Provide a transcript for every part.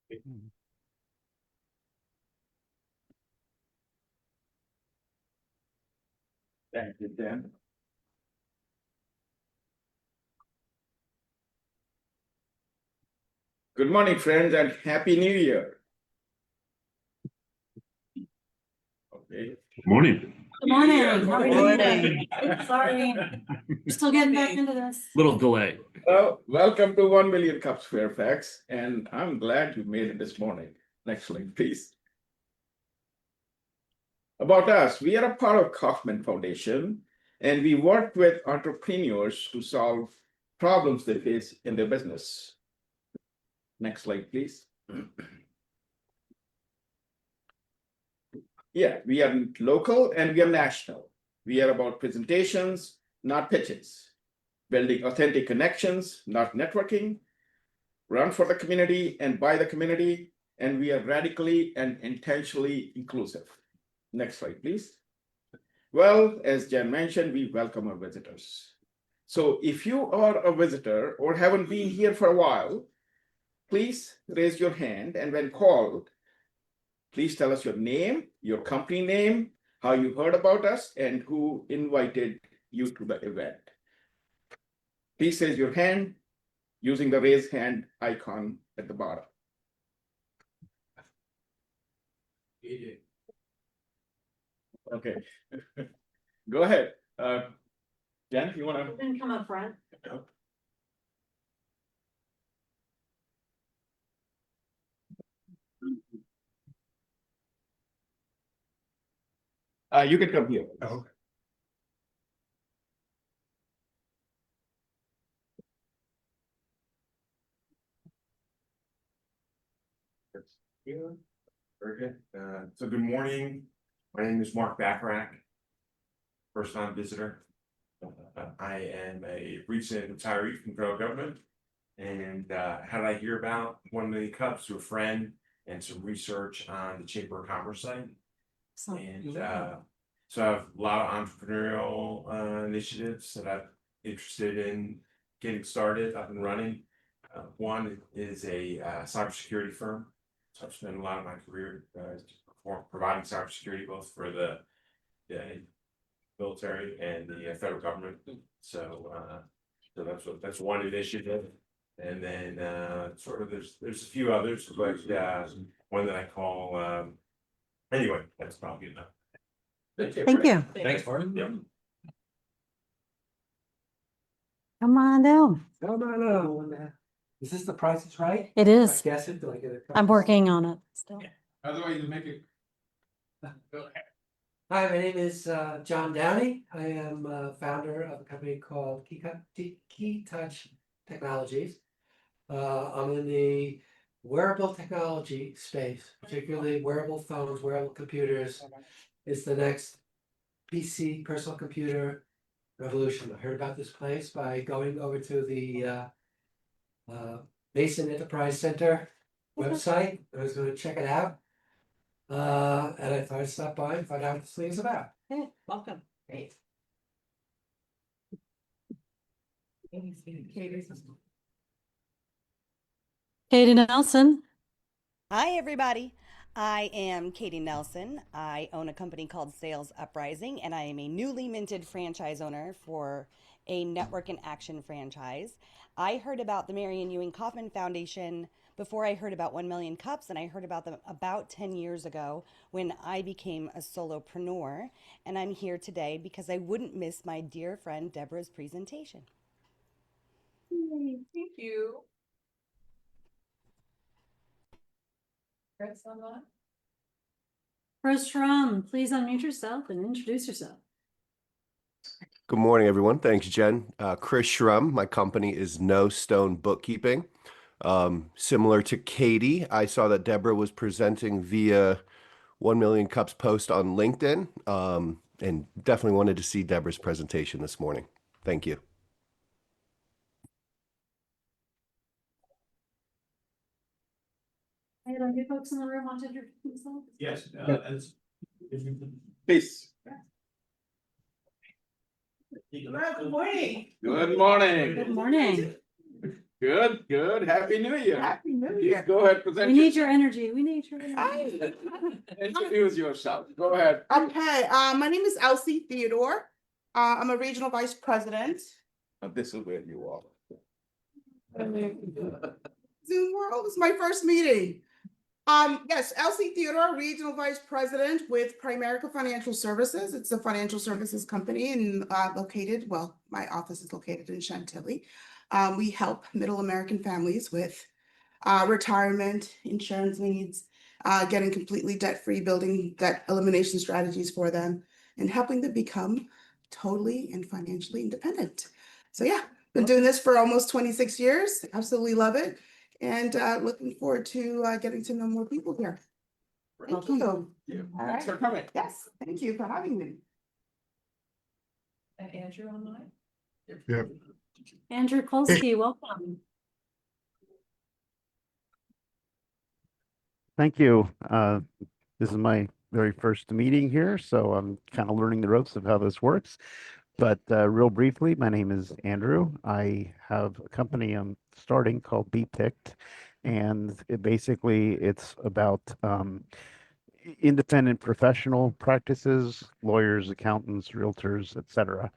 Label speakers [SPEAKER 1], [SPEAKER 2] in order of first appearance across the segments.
[SPEAKER 1] Thank you, Dan. Good morning, friends, and Happy New Year. Okay.
[SPEAKER 2] Good morning.
[SPEAKER 3] Good morning.
[SPEAKER 1] Yeah,
[SPEAKER 3] How are
[SPEAKER 1] good
[SPEAKER 3] you?
[SPEAKER 1] morning.
[SPEAKER 3] Sorry, we're still getting back into this.
[SPEAKER 2] Little delay.
[SPEAKER 1] Well, welcome to 1 Million Cups Fairfax, and I'm glad you made it this morning. Next slide, please. About us, we are a part of Kaufman Foundation, and we work with entrepreneurs to solve problems they face in their business. Next slide, please. Yeah, we are local and we are national. We are about presentations, not pitches. Building authentic connections, not networking. Run for the community and by the community. And we are radically and intentionally inclusive. Next slide, please. Well, as Jen mentioned, we welcome our visitors. So if you are a visitor or haven't been here for a while, please raise your hand, and when called, please tell us your name, your company name, how you heard about us, and who invited you to the event. Please raise your hand using the raise hand icon at the bottom. Okay, go ahead. Jen, you want to?
[SPEAKER 3] Then come up front.
[SPEAKER 1] You can come here.
[SPEAKER 2] Oh.
[SPEAKER 4] Here. Very good. So good morning. My name is Mark Bacharach. First time visitor. I am a recent retiree from federal government. And how did I hear about 1 Million Cups? Through a friend and some research on the Chamber of Commerce site. And so I have a lot of entrepreneurial initiatives that I'm interested in getting started, up and running. One is a cybersecurity firm. So I've spent a lot of my career providing cybersecurity both for the military and the federal government. So that's one initiative. And then sort of there's a few others, but one that I call anyway, that's probably enough.
[SPEAKER 3] Thank you.
[SPEAKER 4] Thanks, Martin. Yep.
[SPEAKER 3] Come on down.
[SPEAKER 5] No. Is this the Price is Right?
[SPEAKER 3] It is.
[SPEAKER 5] I guess it. Do I get it?
[SPEAKER 3] I'm working on it still.
[SPEAKER 1] Otherwise, you make it.
[SPEAKER 5] Hi, my name is John Downey. I am founder of a company called Key Touch Technologies. I'm in the wearable technology space, particularly wearable phones, wearable computers. It's the next PC personal computer revolution. I heard about this place by going over to the Mason Enterprise Center website. I was going to check it out. And I thought I'd stop by and find out what this thing is about.
[SPEAKER 3] Hey, welcome.
[SPEAKER 5] Great.
[SPEAKER 3] Katie Nelson.
[SPEAKER 6] Hi, everybody. I am Katie Nelson. I own a company called Sales Uprising, and I am a newly minted franchise owner for a Network in Action franchise. I heard about the Marion Ewing Kaufman Foundation before I heard about 1 Million Cups, and I heard about them about 10 years ago when I became a solopreneur. And I'm here today because I wouldn't miss my dear friend Deborah's presentation.
[SPEAKER 7] Thank you.
[SPEAKER 3] Chris Schrum, please unmute yourself and introduce yourself.
[SPEAKER 8] Good morning, everyone. Thanks, Jen. Chris Schrum. My company is No Stone Bookkeeping. Similar to Katie, I saw that Deborah was presenting via 1 Million Cups post on LinkedIn, and definitely wanted to see Deborah's presentation this morning. Thank you.
[SPEAKER 3] Hey, are you folks in the room want to introduce themselves?
[SPEAKER 4] Yes.
[SPEAKER 1] Please.
[SPEAKER 7] Good morning.
[SPEAKER 1] Good morning.
[SPEAKER 3] Good morning.
[SPEAKER 1] Good, good. Happy New Year.
[SPEAKER 2] Happy New
[SPEAKER 1] You
[SPEAKER 2] Year.
[SPEAKER 1] Go ahead, present.
[SPEAKER 3] We need your energy. We need your energy.
[SPEAKER 2] Hi.
[SPEAKER 1] Introduce yourself. Go ahead.
[SPEAKER 2] Okay, my name is Elsie Theodore. I'm a regional vice president.
[SPEAKER 1] Now, this is where you are.
[SPEAKER 2] Zoom World is my first meeting. Yes, Elsie Theodore, regional vice president with Primerica Financial Services. It's a financial services company and my office is located in Chantilly. We help middle American families with retirement, insurance needs, getting completely debt-free, building debt elimination strategies for them, and helping them become totally and financially independent. So yeah, been doing this for almost 26 years. Absolutely love it. And looking forward to getting to know more people here. Thank you. All
[SPEAKER 1] Thanks
[SPEAKER 2] right.
[SPEAKER 1] for coming.
[SPEAKER 2] Yes, thank you for having me.
[SPEAKER 3] And Andrew online?
[SPEAKER 7] Yeah.
[SPEAKER 3] Andrew Kolsky, welcome.
[SPEAKER 7] Thank you. This is my very first meeting here, so I'm kind of learning the ropes of how this works. But real briefly, my name is Andrew. I have a company I'm starting called BPICT, and it's about independent professional practices, lawyers, accountants, realtors, etc.,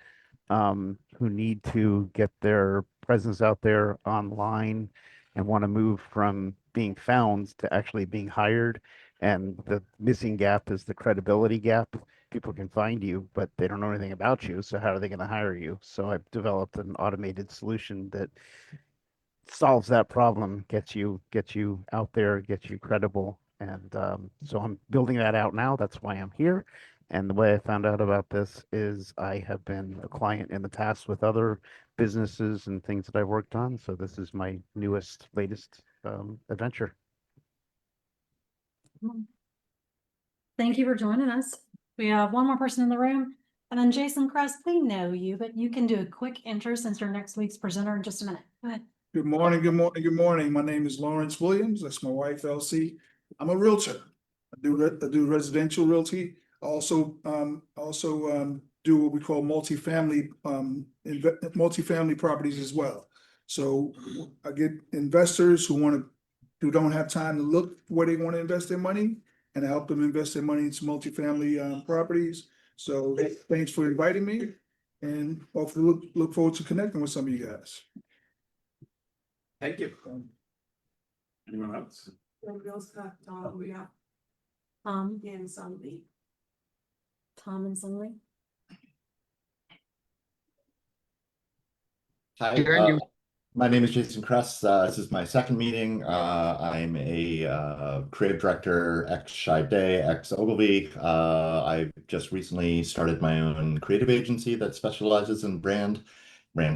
[SPEAKER 7] who need to get their presence out there online and want to move from being found to actually being hired. And the missing gap is the credibility gap. People can find you, but they don't know anything about you. So how are they going to hire you? So I've developed an automated solution that solves that problem, gets you out there, gets you credible. And so I'm building that out now. That's why I'm here. And the way I found out about this is I have been a client in the past with other businesses and things that I've worked on. So this is my latest adventure.
[SPEAKER 3] Thank you for joining us. We have one more person in the room, and then Jason Crest, we know you, but you can do a quick intro since you're next week's presenter in just a minute. Go ahead.
[SPEAKER 9] Good morning, good morning, good morning. My name is Lawrence Williams. That's my wife, Elsie. I'm a realtor. I do residential realty. Also do what we call multifamily properties as well. So I get investors who don't have time to look where they want to invest their money, and I help them invest their money into multifamily properties. So thanks for inviting me, and hopefully look forward to connecting with some of you guys.
[SPEAKER 1] Thank you. Anyone else?
[SPEAKER 2] We also got
[SPEAKER 3] Tom
[SPEAKER 2] and Sunny.
[SPEAKER 3] and Sunny.
[SPEAKER 10] Hi, my name is Jason Kress. This is my second meeting. I'm a creative director, ex-Shide, ex-Ogilvy. I've just recently started my own creative agency that specializes in brand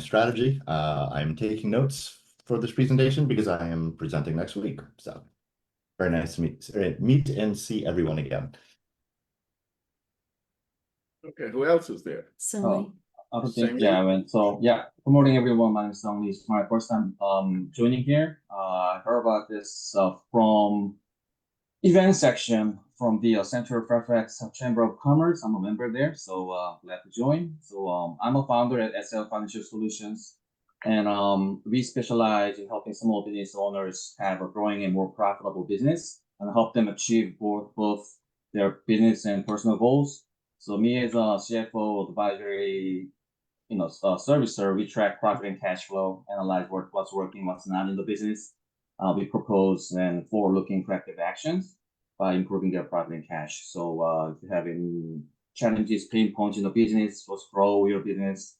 [SPEAKER 10] strategy. I'm taking notes for this presentation because I am presenting next week. So very nice to meet and see everyone again.
[SPEAKER 1] Okay, who else is there?
[SPEAKER 3] Sunny.
[SPEAKER 1] Same
[SPEAKER 11] So yeah, good morning everyone. My name is Song Lee. It's my first time joining here. I heard about this from event section from the Central Fairfax Chamber of Commerce. I'm a member there, so glad to join. So I'm a founder at SL Financial Solutions, and we specialize in helping small business owners have a growing and more profitable business and help them achieve both their business and personal goals. So me as a CFO advisory, servicer, we track profit and cash flow, analyze what's working, what's not in the business. We propose and forward-looking corrective actions by improving their profit and cash. So if you have any challenges, pain points in the business, let's grow your business,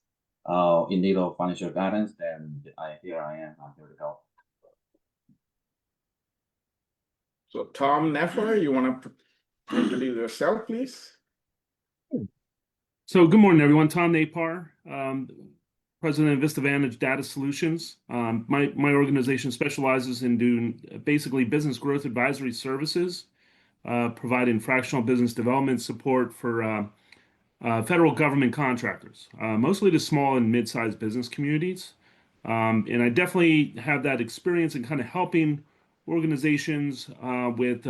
[SPEAKER 11] in need of financial guidance, then here I am. I'm here to help.
[SPEAKER 1] So Tom Neffer, you want to introduce yourself, please?
[SPEAKER 12] So good morning, everyone. Tom Napar, president of Vista Vantage Data Solutions. My organization specializes in doing basically business growth advisory services, providing fractional business development support for federal government contractors, mostly to small and mid-sized business communities. And I definitely have that experience in kind of helping organizations with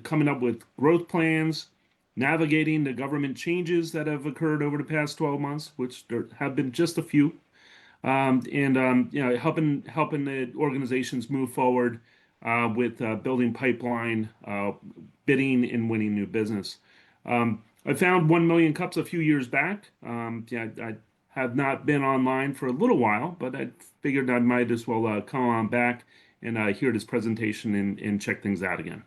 [SPEAKER 12] coming up with growth plans, navigating the government changes that have occurred over the past 12 months, which there have been just a few, helping the organizations move forward with building pipeline, bidding and winning new business. I found 1 Million Cups a few years back. I have not been online for a little while, but I figured I might as well come on back and hear this presentation and check things out again.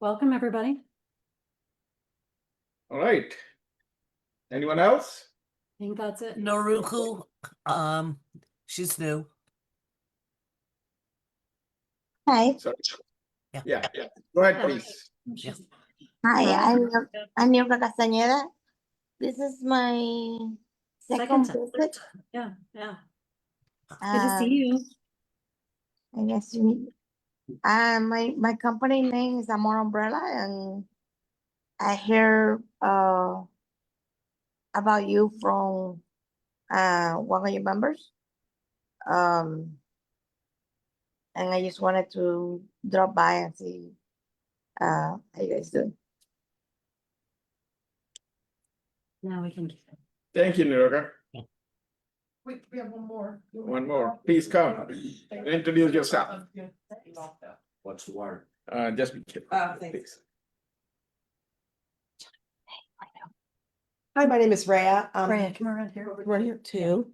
[SPEAKER 3] Welcome, everybody.
[SPEAKER 1] All right. Anyone else?
[SPEAKER 3] I think that's it.
[SPEAKER 13] Noruku, she's new.
[SPEAKER 14] Hi.
[SPEAKER 1] Sorry.
[SPEAKER 13] Yeah.
[SPEAKER 1] Yeah. Go ahead, please.
[SPEAKER 13] Yeah.
[SPEAKER 14] Hi, I'm Deborah Castañeda. This is my second
[SPEAKER 3] Second.
[SPEAKER 14] visit.
[SPEAKER 3] Yeah. Good to see you.
[SPEAKER 14] I guess you. My company name is Amor Umbrella, and I hear about you from one of your members. And I just wanted to drop by and see how you guys doing.
[SPEAKER 3] Now we can.
[SPEAKER 1] Thank you, Niroga.
[SPEAKER 2] We have one more.
[SPEAKER 1] One more. Please come. Introduce yourself.
[SPEAKER 4] What's the word?
[SPEAKER 1] Just be careful, please.
[SPEAKER 15] Hi, my name is Rhea.
[SPEAKER 3] Rhea, come around here.
[SPEAKER 15] Right here too.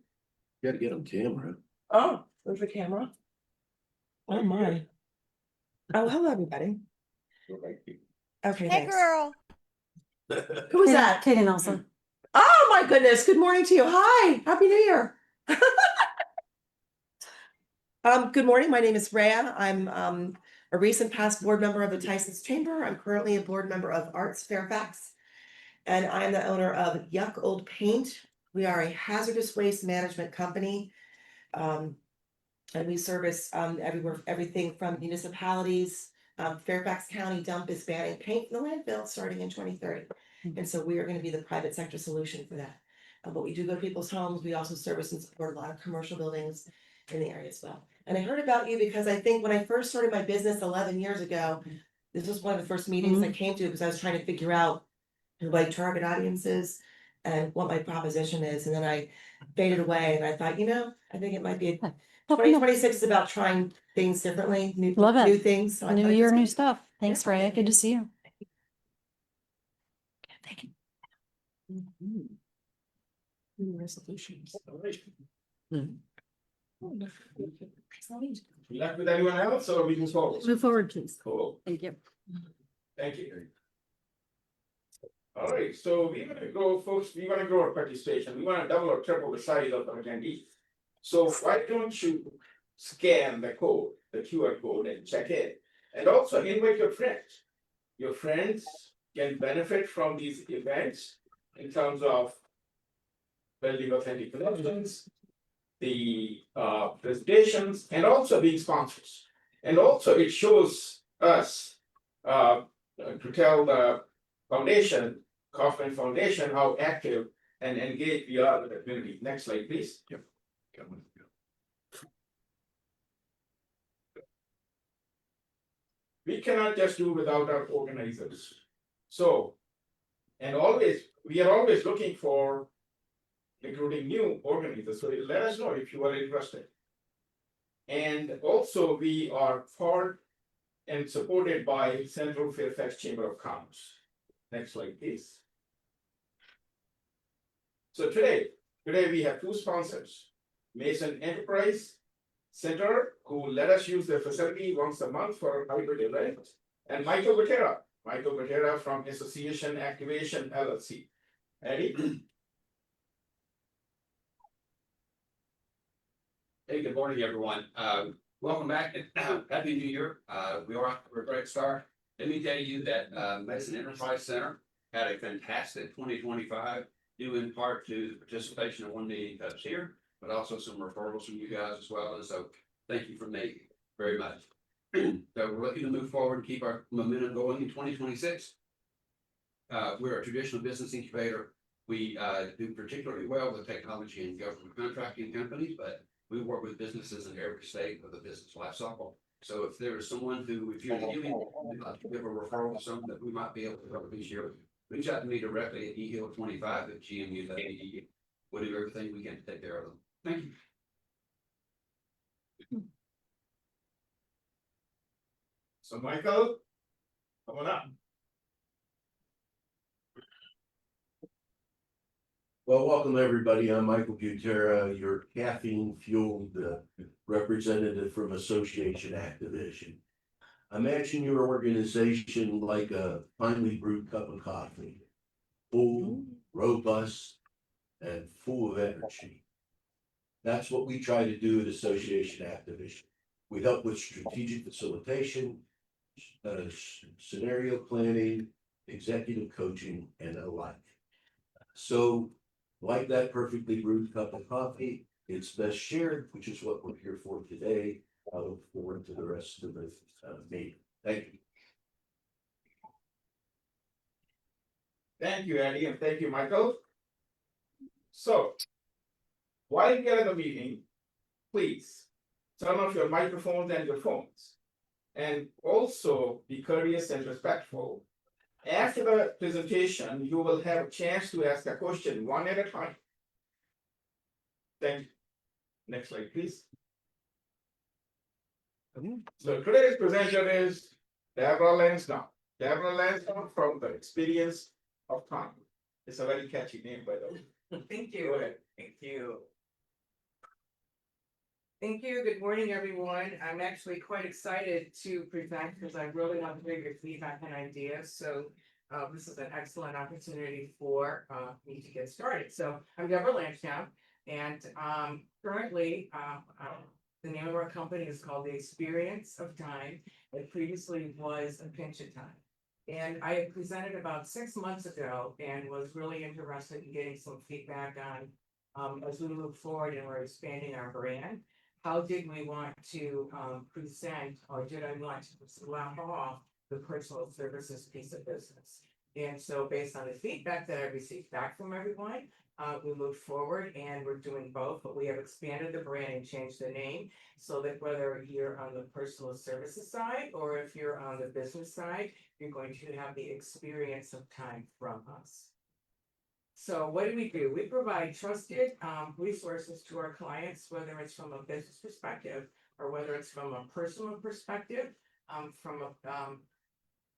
[SPEAKER 4] You gotta get on camera.
[SPEAKER 15] Oh, there's the camera. Oh my. Oh, hello, everybody. Okay,
[SPEAKER 6] Hey,
[SPEAKER 15] thanks.
[SPEAKER 6] girl.
[SPEAKER 15] Who was that?
[SPEAKER 3] Katie Nelson.
[SPEAKER 15] Oh my goodness. Good morning to you. Hi. Happy New Year. Good morning. My name is Rhea. I'm a recent past board member of the Tyson's Chamber. I'm currently a board member of Arts Fairfax. And I'm the owner of Yuck Old Paint. We are a hazardous waste management company. And we service everything from municipalities. Fairfax County dump is banning paint in the landfill starting in 2030. And so we are going to be the private sector solution for that. But we do go to people's homes. We also service and support a lot of commercial buildings in the area as well. And I heard about you because I think when I first started my business 11 years ago, this was one of the first meetings I came to because I was trying to figure out who my target audience is and what my proposition is. And then I faded away and I thought, I think it might be 2026 is about trying things differently,
[SPEAKER 3] Love it.
[SPEAKER 15] new things. So I
[SPEAKER 3] New
[SPEAKER 15] thought
[SPEAKER 3] year,
[SPEAKER 15] it's
[SPEAKER 3] new
[SPEAKER 15] good.
[SPEAKER 3] stuff. Thanks, Rhea. Good to see you.
[SPEAKER 15] Thank you. Resolutions.
[SPEAKER 1] Left with anyone else or we can forward?
[SPEAKER 3] Move forward, please.
[SPEAKER 1] Cool.
[SPEAKER 3] Thank you.
[SPEAKER 1] Thank you. All right, so we want to grow, folks. We want to grow our participation. We want to double or triple the size of our attendees. So why don't you scan the code, the QR code, and check in, and also invite your friends. Your friends can benefit from these events in terms of building authentic connections, the presentations, and also being sponsors. And also it shows us to tell the foundation, Kaufman Foundation, how active and engaged we are with the community. Next slide, please. Yep. We cannot just do without our organizers. So, and always, we are always looking for recruiting new organizers. So let us know if you are interested. And also we are part and supported by Central Fairfax Chamber of Commerce. Next slide, please. So today we have two sponsors, Mason Enterprise Center, who let us use their facility once a month for a hybrid event, and Michael Batera from Association Activation LLC. Eddie?
[SPEAKER 16] Hey, good morning, everyone. Welcome back and Happy New Year. We're off to a great start. Let me tell you that Mason Enterprise Center had a fantastic 2025, due in part to the participation of 1 Million Cups here, but also some referrals from you guys as well. And so thank you from me very much. So we're looking to move forward and keep our momentum going in 2026. We're a traditional business incubator. We do particularly well with technology and government contracting companies, but we work with businesses in every state of the business life cycle. So if there is someone who, if you're viewing, we'd like to give a referral to someone that we might be able to help this year. reach out to me directly at ehill25@gmu.edu. We'll do everything we can to take care of them. Thank you.
[SPEAKER 1] So Michael, come on up.
[SPEAKER 17] Well, welcome everybody. I'm Michael Butera, your caffeine fueled representative from Association Activision. Imagine your organization like a finely brewed cup of coffee, full, robust, and full of energy. That's what we try to do at Association Activision. We help with strategic facilitation, scenario planning, executive coaching, and the like. So, like that perfectly brewed cup of coffee, it's best shared, which is what we're here for today. I look forward to the rest of the meeting. Thank you.
[SPEAKER 1] Thank you, Eddie, and thank you, Michael. So, while you're at the meeting, please turn off your microphones and your phones. And also be courteous and respectful. After the presentation, you will have a chance to ask a question one at a time. Thank you. Next slide, please. So today's presenter is Deborah Lansdowne. Deborah Lansdowne from the Experience of Time. It's a very catchy name, by the way.
[SPEAKER 18] Thank
[SPEAKER 1] Go
[SPEAKER 18] you.
[SPEAKER 1] ahead.
[SPEAKER 18] Thank you. Thank you. Good morning, everyone. I'm actually quite excited to present because I really want to hear your feedback and ideas. So this is an excellent opportunity for me to get started. So I'm Deborah Lansdowne, and currently the name of our company is called The Experience of Time. It previously was A Pinch of Time. And I had presented about 6 months ago and was really interested in getting some feedback on as we move forward and we're expanding our brand. How did we want to present, or did I want to slap off the personal services piece of business? And so based on the feedback that I received back from everyone, we moved forward and we're doing both, but we have expanded the brand and changed the name so that whether you're on the personal services side or if you're on the business side, you're going to have the experience of time from us. So what do? We provide trusted resources to our clients, whether it's from a business perspective or whether it's from a personal perspective, from a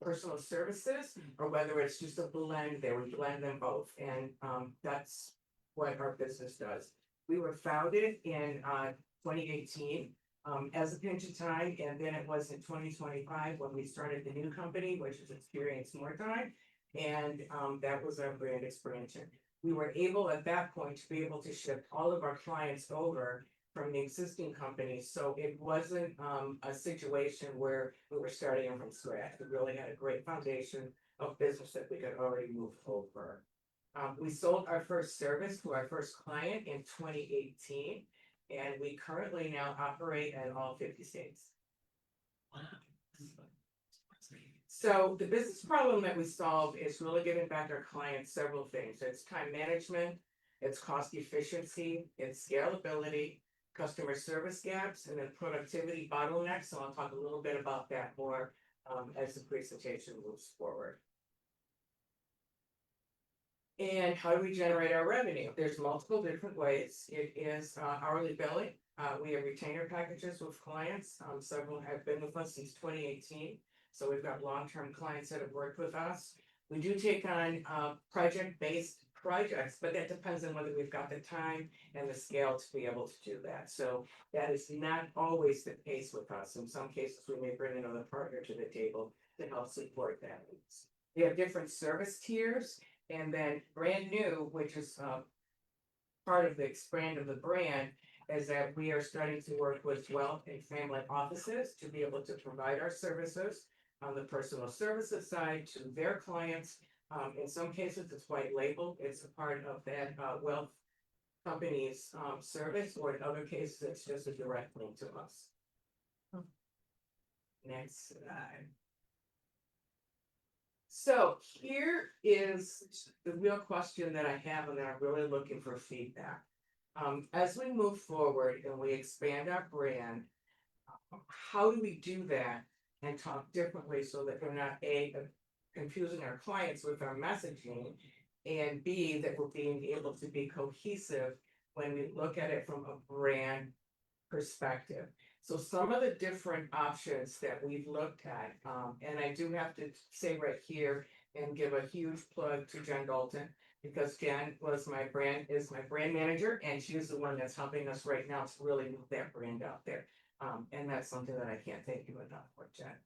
[SPEAKER 18] personal services, or whether it's just a blend there. We blend them both, and that's what our business does. We were founded in 2018 as A Pinch of Time, and then it was in 2025 when we started the new company, which is Experience More Time. And that was our brand expansion. We were able at that point to be able to ship all of our clients over from the existing company. So it wasn't a situation where we were starting from scratch. We really had a great foundation of business that we could already move over. We sold our first service to our first client in 2018, and we currently now operate in all 50 states. Wow. So the business problem that we solve is really giving back our clients several things. It's time management, it's cost efficiency, it's scalability, customer service gaps, and then productivity bottlenecks. So I'll talk a little bit about that more as the presentation moves forward. And how do we generate our revenue? There's multiple different ways. It is hourly billing. We have retainer packages with clients. Several have been with us since 2018. So we've got long-term clients that have worked with us. We do take on project-based projects, but that depends on whether we've got the time and the scale to be able to do that. So that is not always the case with us. In some cases, we may bring another partner to the table to help support that. We have different service tiers, and then brand new, which is part of the expand of the brand, is that we are starting to work with wealth and family offices to be able to provide our services on the personal services side to their clients. In some cases, it's white label. It's a part of that wealth company's service, or in other cases, it's just a direct link to us. Next slide. So here is the real question that I have, and that I'm really looking for feedback. As we move forward and we expand our brand, how do we do that and talk differently so that we're not confusing our clients with our messaging. And B, that we're being able to be cohesive when we look at it from a brand perspective. So some of the different options that we've looked at, and I do have to say right here and give a huge plug to Jen Dalton, because Jen is my brand manager, and she's the one that's helping us right now to really move that brand out there. And that's something that I can't thank you enough for, Jen.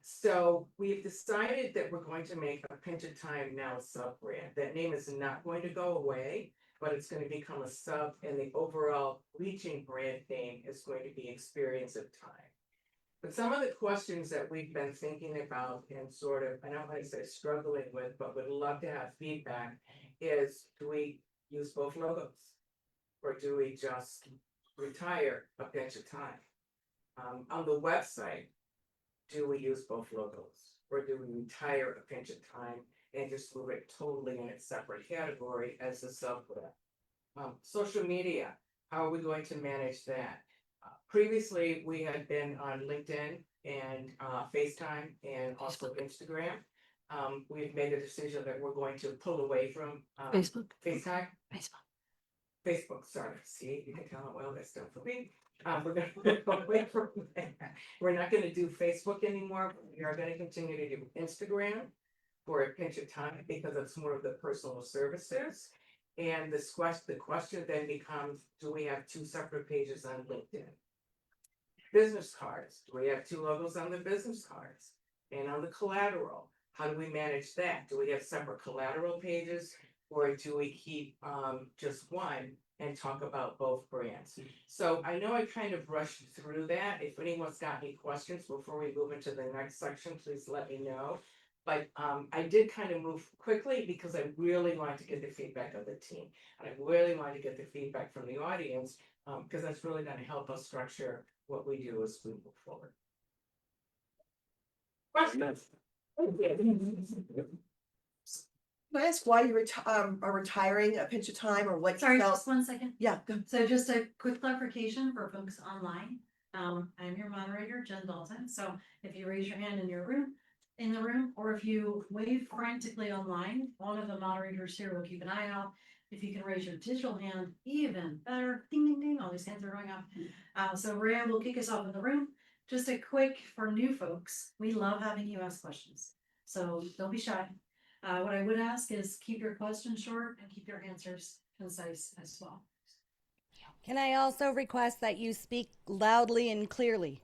[SPEAKER 18] So we've decided that we're going to make a Pinch of Time now a sub brand. That name is not going to go away, but it's going to become a sub, and the overall reaching brand name is going to be Experience of Time. But some of the questions that we've been thinking about and sort of, I don't want to say struggling with, but would love to have feedback is, do we use both logos? Or do we just retire a Pinch of Time? On the website, do we use both logos? Or do we retire a Pinch of Time and just move it totally in its separate category as a sub-brand? Social media, how are we going to manage that? Previously, we had been on LinkedIn and FaceTime and also Instagram. We've made a decision that we're going to pull away from
[SPEAKER 3] Facebook.
[SPEAKER 18] FaceTime. Facebook, sorry. See, you can tell it well, that's done for me. We're gonna go away from that. We're not gonna do Facebook anymore. We are gonna continue to do Instagram for a Pinch of Time because it's more of the personal services. And the question then becomes, do we have two separate pages on LinkedIn? Business cards, do we have two logos on the business cards? And on the collateral, how do we manage that? Do we have separate collateral pages, or do we keep just one and talk about both brands? So I know I kind of rushed through that. If anyone's got any questions before we move into the next section, please let me know. But I did kind of move quickly because I really wanted to get the feedback of the team. And I really wanted to get the feedback from the audience, because that's really going to help us structure what we do as we move forward. Questions?
[SPEAKER 15] Can I ask why you are retiring a Pinch of Time, or what?
[SPEAKER 3] Sorry,
[SPEAKER 15] you felt?
[SPEAKER 3] just 1 second.
[SPEAKER 15] Yeah, go.
[SPEAKER 3] So just a quick clarification for folks online. I'm your moderator, Jen Dalton. So if you raise your hand in the room, or if you wave frantically online, one of the moderators here will keep an eye out. If you can raise your digital hand, even better. Ding, ding, ding, all these hands are going up. So Rhea will kick us off in the room. Just a quick, for new folks, we love having you ask questions. So don't be shy. What I would ask is keep your questions short and keep your answers concise as well.
[SPEAKER 6] Can I also request that you speak loudly and clearly?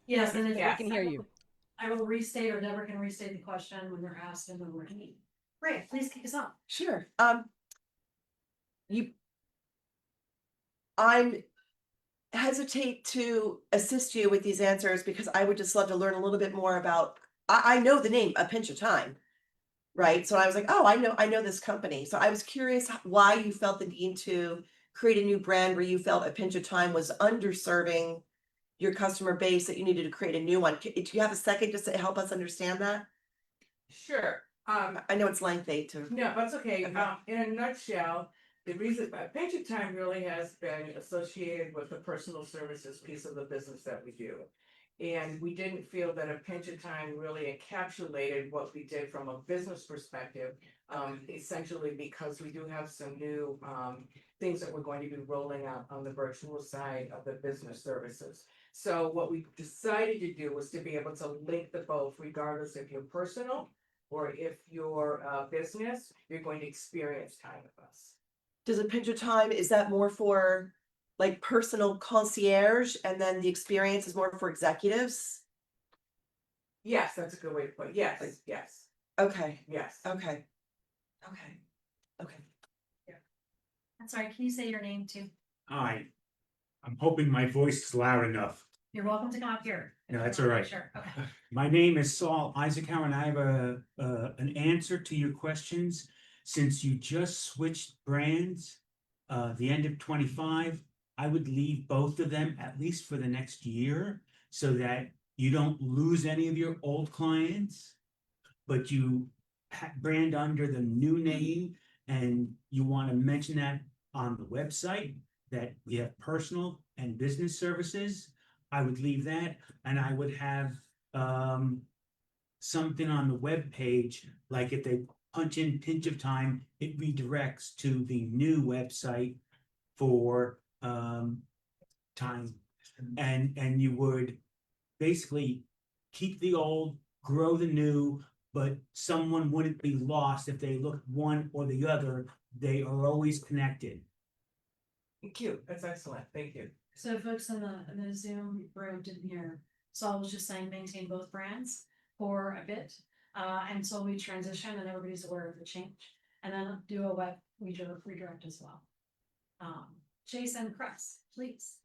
[SPEAKER 3] Yes, and if
[SPEAKER 6] So we can hear you.
[SPEAKER 3] I will restate, or Deborah can restate the question when they're asked and then we're going. Great, please kick us off.
[SPEAKER 15] Sure. I'm hesitate to assist you with these answers because I would just love to learn a little bit more about. I know the name, A Pinch of Time, right? So I was like, oh, I know this company. So I was curious why you felt the need to create a new brand where you felt A Pinch of Time was underserving your customer base, that you needed to create a new one. Do you have a second just to help us understand that?
[SPEAKER 18] Sure.
[SPEAKER 15] I know it's lengthy too.
[SPEAKER 18] No, that's okay. In a nutshell, the reason Pinch of Time really has been associated with the personal services piece of the business that we do. And we didn't feel that a Pinch of Time really encapsulated what we did from a business perspective, essentially because we do have some new things that we're going to be rolling out on the virtual side of the business services. So what we decided to do was to be able to link the both, regardless if you're personal or if you're business, you're going to experience time with us.
[SPEAKER 15] Does A Pinch of Time, is that more for like personal concierge, and then the experience is more for executives?
[SPEAKER 18] Yes, that's a good way to put it. Yes, yes.
[SPEAKER 15] Okay.
[SPEAKER 18] Yes.
[SPEAKER 15] Okay.
[SPEAKER 3] I'm sorry, can you say your name too?
[SPEAKER 19] Hi, I'm hoping my voice is loud enough.
[SPEAKER 3] You're welcome to come up here.
[SPEAKER 19] No, that's all right.
[SPEAKER 3] Sure, okay.
[SPEAKER 19] My name is Saul Eisenhower, and I have an answer to your questions. Since you just switched brands, the end of 25, I would leave both of them at least for the next year, so that you don't lose any of your old clients, but you brand under the new name, and you want to mention that on the website, that we have personal and business services. I would leave that, and I would have something on the web page, like if they punch in Pinch of Time, it redirects to the new website for time. And you would basically keep the old, grow the new, but someone wouldn't be lost if they looked one or the other. They are always connected.
[SPEAKER 18] Cute, that's excellent, thank you.
[SPEAKER 3] So folks in the Zoom room didn't hear, Saul was just saying maintain both brands for a bit until we transition and everybody's aware of the change, and then do a web redirect as well. Jason Kress, please.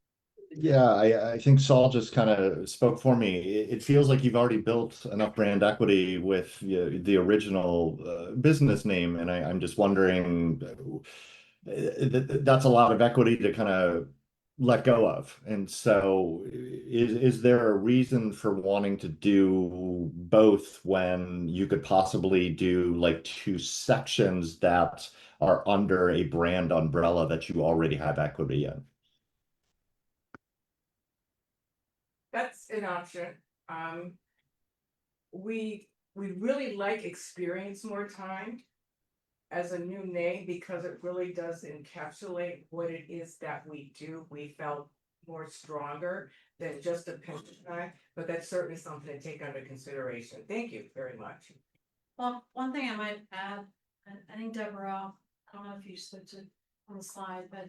[SPEAKER 10] Yeah, I think Saul just kind of spoke for me. It feels like you've already built enough brand equity with the original business name, and I'm just wondering, that's a lot of equity to kind of let go of. And so is there a reason for wanting to do both when you could possibly do like two sections that are under a brand umbrella that you already have equity in?
[SPEAKER 18] That's an option. We really like Experience More Time as a new name because it really does encapsulate what it is that we do. We felt more stronger than just a Pinch of Time, but that's certainly something to take under consideration. Thank you very much.
[SPEAKER 3] Well, one thing I might add, I think Deborah, I don't know if you switched it on the slide, but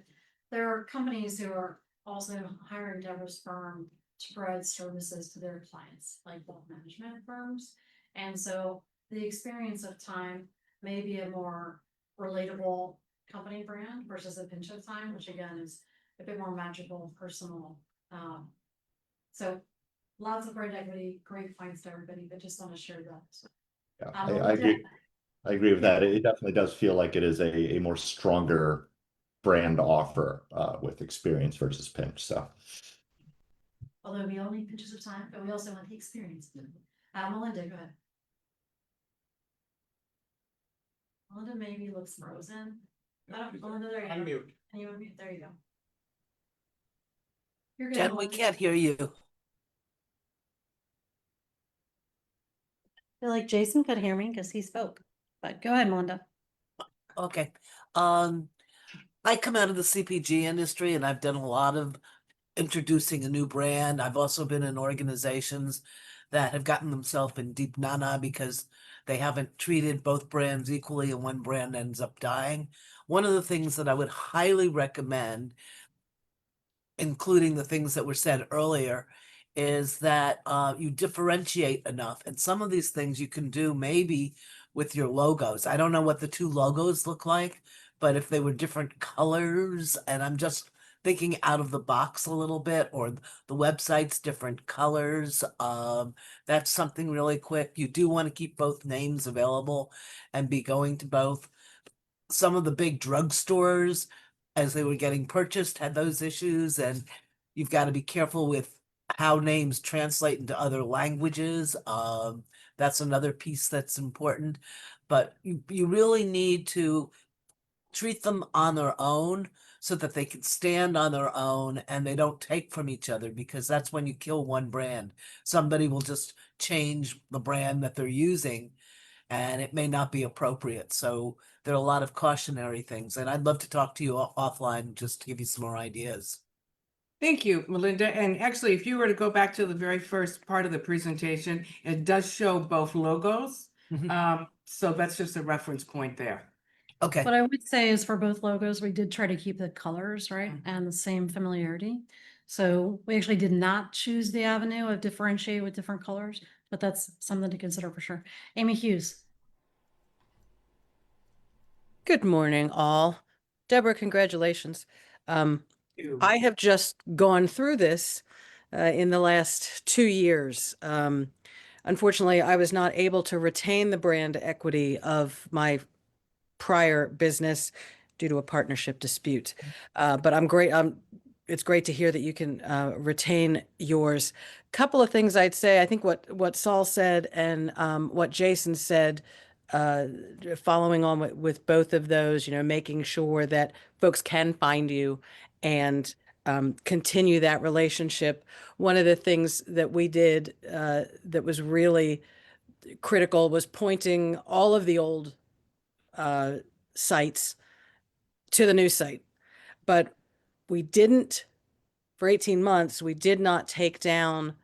[SPEAKER 3] there are companies who are also hiring Deborah's firm to provide services to their clients, like wealth management firms. And so the Experience of Time may be a more relatable company brand versus a Pinch of Time, which again is a bit more magical, personal. So lots of brand equity, great points to everybody, but just want to share that.
[SPEAKER 10] Yeah, I agree with that. It definitely does feel like it is a more stronger brand offer with Experience versus Pinch. So
[SPEAKER 3] Although we all need pinches of time, but we also want the experience. Melinda, go ahead. Melinda maybe looks frozen. Melinda, there you go.
[SPEAKER 13] Unmute.
[SPEAKER 3] And you unmute, there you go. You're good,
[SPEAKER 13] Jen, we
[SPEAKER 3] Melinda.
[SPEAKER 13] can't hear you.
[SPEAKER 3] I feel like Jason could hear me because he spoke, but go ahead, Melinda.
[SPEAKER 13] Okay. I come out of the CPG industry and I've done a lot of introducing a new brand. I've also been in organizations that have gotten themselves in deep nana because they haven't treated both brands equally and one brand ends up dying. One of the things that I would highly recommend, including the things that were said earlier, is that you differentiate enough. And some of these things you can do maybe with your logos. I don't know what the two logos look like, but if they were different colors, and I'm just thinking out of the box a little bit, or the website's different colors, that's something really quick. You do want to keep both names available and be going to both. Some of the big drugstores, as they were getting purchased, had those issues, and you've got to be careful with how names translate into other languages. That's another piece that's important, but you really need to treat them on their own so that they can stand on their own and they don't take from each other, because that's when you kill one brand. Somebody will just change the brand that they're using and it may not be appropriate. So there are a lot of cautionary things, and I'd love to talk to you offline just to give you some more ideas.
[SPEAKER 18] Thank you, Melinda. And actually, if you were to go back to the very first part of the presentation, it does show both logos. So that's just a reference point there.
[SPEAKER 13] Okay.
[SPEAKER 3] What I would say is for both logos, we did try to keep the colors, right, and the same familiarity. So we actually did not choose the avenue of differentiate with different colors, but that's something to consider for sure. Amy Hughes.
[SPEAKER 20] Good morning, all. Deborah, congratulations. I have just gone through this in the last 2 years. Unfortunately, I was not able to retain the brand equity of my prior business due to a partnership dispute. But I'm great. It's great to hear that you can retain yours. Couple of things I'd say. I think what Saul said and what Jason said, following on with both of those, making sure that folks can find you and continue that relationship. One of the things that we did that was really critical was pointing all of the old sites to the new site. But we didn't, for 18 months, we did not take down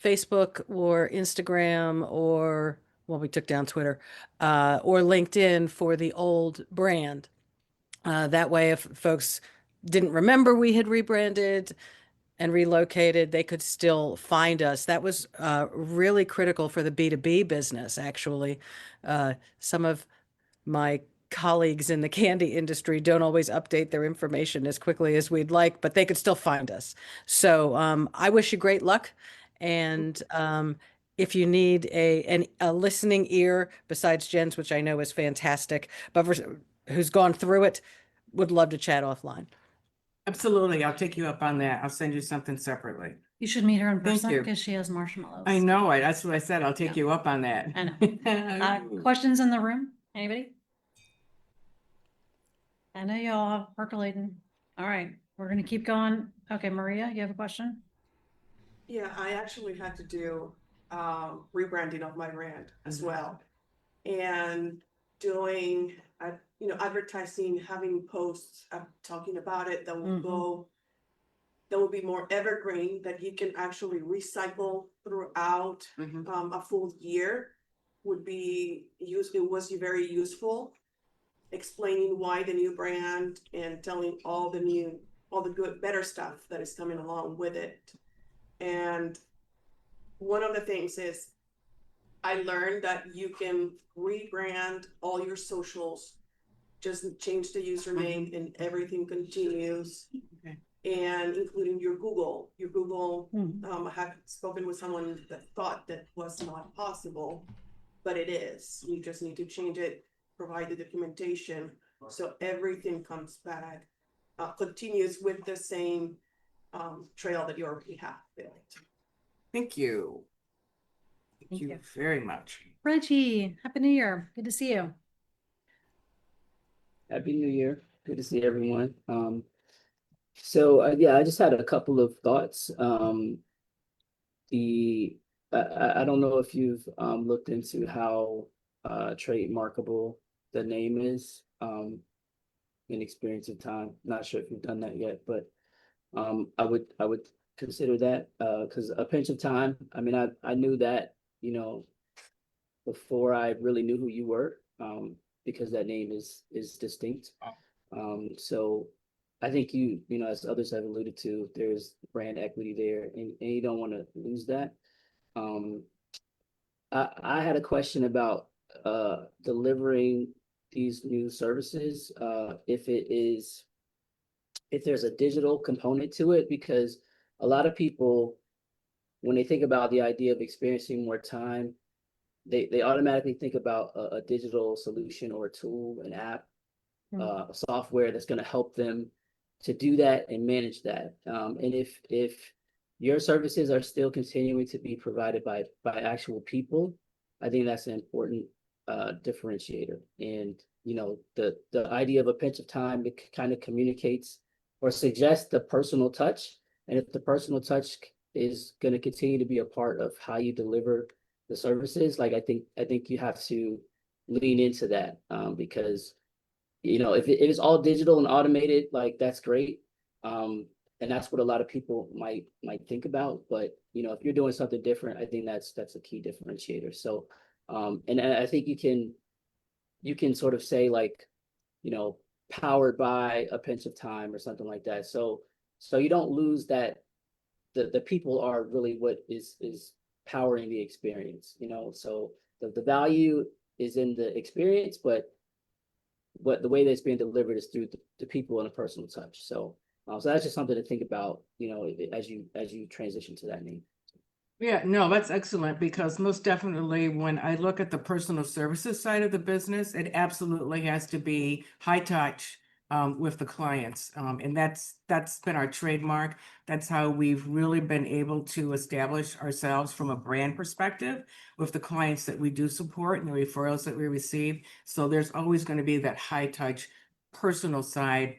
[SPEAKER 20] Facebook or Instagram or, well, we took down Twitter or LinkedIn for the old brand. That way, if folks didn't remember we had rebranded and relocated, they could still find us. That was really critical for the B2B business, actually. Some of my colleagues in the candy industry don't always update their information as quickly as we'd like, but they could still find us. So I wish you great luck. And if you need a listening ear besides Jen's, which I know is fantastic, but who's gone through it, would love to chat offline.
[SPEAKER 18] Absolutely. I'll take you up on that. I'll send you something separately.
[SPEAKER 3] You should meet her in
[SPEAKER 18] Thank
[SPEAKER 3] person
[SPEAKER 18] you.
[SPEAKER 3] because she has marshmallows.
[SPEAKER 18] I know it. That's what I said. I'll take
[SPEAKER 3] Yeah.
[SPEAKER 18] you up on that.
[SPEAKER 3] I know. Questions in the room? Anybody? I know y'all are percolating. All right, we're gonna keep going. Okay, Maria, you have a question?
[SPEAKER 21] Yeah, I actually had to do rebranding of my brand as well. And doing, advertising, having posts, talking about it that will go, that will be more evergreen, that you can actually recycle throughout a full year would be it was very useful. Explaining why the new brand and telling all the good, better stuff that is coming along with it. And one of the things is I learned that you can rebrand all your socials, just change the username and everything continues.
[SPEAKER 18] Okay.
[SPEAKER 21] And including your Google. I have spoken with someone that thought that was not possible, but it is. You just need to change it, provide the documentation, so everything comes back, continues with the same trail that you already have built.
[SPEAKER 18] Thank you. Thank you very much.
[SPEAKER 3] Reggie, Happy New Year. Good to see you.
[SPEAKER 22] Happy New Year. Good to see everyone. Yeah, I just had a couple of thoughts. I don't know if you've looked into how trademarkable the name is in experience of time. Not sure if you've done that yet, but I would consider that because a pinch of time. I mean, I knew that, before I really knew who you were, because that name is distinct. So I think as others have alluded to, there's brand equity there, and you don't want to lose that. I had a question about delivering these new services, if there's a digital component to it, because a lot of people, when they think about the idea of experiencing more time, they automatically think about a digital solution or a tool, an app, a software that's going to help them to do that and manage that. And if your services are still continuing to be provided by actual people, I think that's an important differentiator. And the idea of a pinch of time, it kind of communicates or suggests the personal touch. And if the personal touch is going to continue to be a part of how you deliver the services, like I think you have to lean into that, because if it's all digital and automated, like that's great. And that's what a lot of people might think about. But if you're doing something different, I think that's a key differentiator. So and I think you can sort of say like, powered by a pinch of time or something like that. So you don't lose that the people are really what is powering the experience, so the value is in the experience, but the way that it's being delivered is through the people and a personal touch. So that's just something to think about, as you transition to that name.
[SPEAKER 18] Yeah, no, that's excellent, because most definitely when I look at the personal services side of the business, it absolutely has to be high touch with the clients. And that's been our trademark. That's how we've really been able to establish ourselves from a brand perspective with the clients that we do support and the referrals that we receive. So there's always going to be that high touch personal side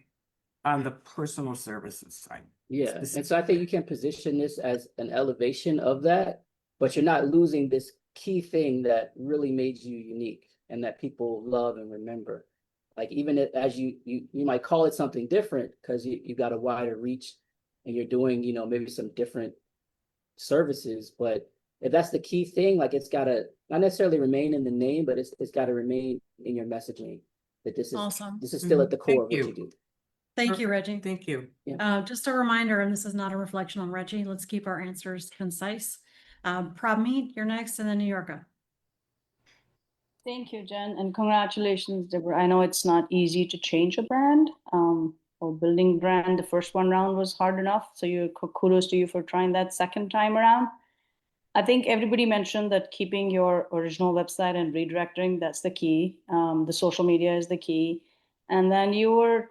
[SPEAKER 18] on the personal services side.
[SPEAKER 22] Yeah, and so I think you can position this as an elevation of that, but you're not losing this key thing that really made you unique and that people love and remember. Like even as you might call it something different because you got a wider reach and you're doing, you know, maybe some different services, but if that's the key thing, like it's gotta not necessarily remain in the name, but it's gotta remain in your messaging that
[SPEAKER 3] Awesome.
[SPEAKER 22] this is still at the core of
[SPEAKER 3] Thank
[SPEAKER 22] what you do.
[SPEAKER 3] Thank you, Reggie.
[SPEAKER 18] Thank you.
[SPEAKER 3] Just a reminder, and this is not a reflection on Reggie, let's keep our answers concise. Prabmeet, you're next, and then New Yorker.
[SPEAKER 5] Thank you, Jen, and congratulations, Deborah. I know it's not easy to change a brand. Or building brand, the first one round was hard enough. So kudos to you for trying that second time around. I think everybody mentioned that keeping your original website and redirecting, that's the key. The social media is the key. And then your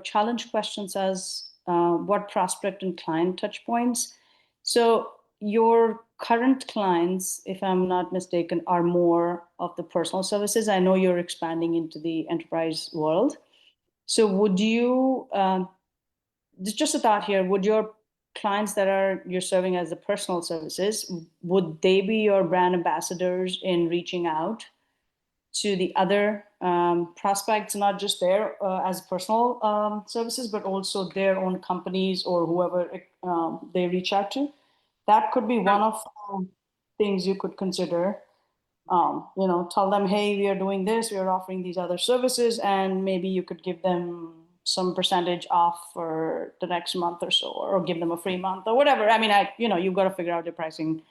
[SPEAKER 5] challenge question says, what prospect and client touch points? So your current clients, if I'm not mistaken, are more of the personal services. I know you're expanding into the enterprise world. So would you, just a thought here, would your clients that you're serving as the personal services, would they be your brand ambassadors in reaching out to the other prospects, not just their as personal services, but also their own companies or whoever they reach out to? That could be one of things you could consider. Tell them, hey, we are doing this, we are offering these other services, and maybe you could give them some percentage off for the next month or so, or give them a free month or whatever. I mean, you've got to figure out your pricing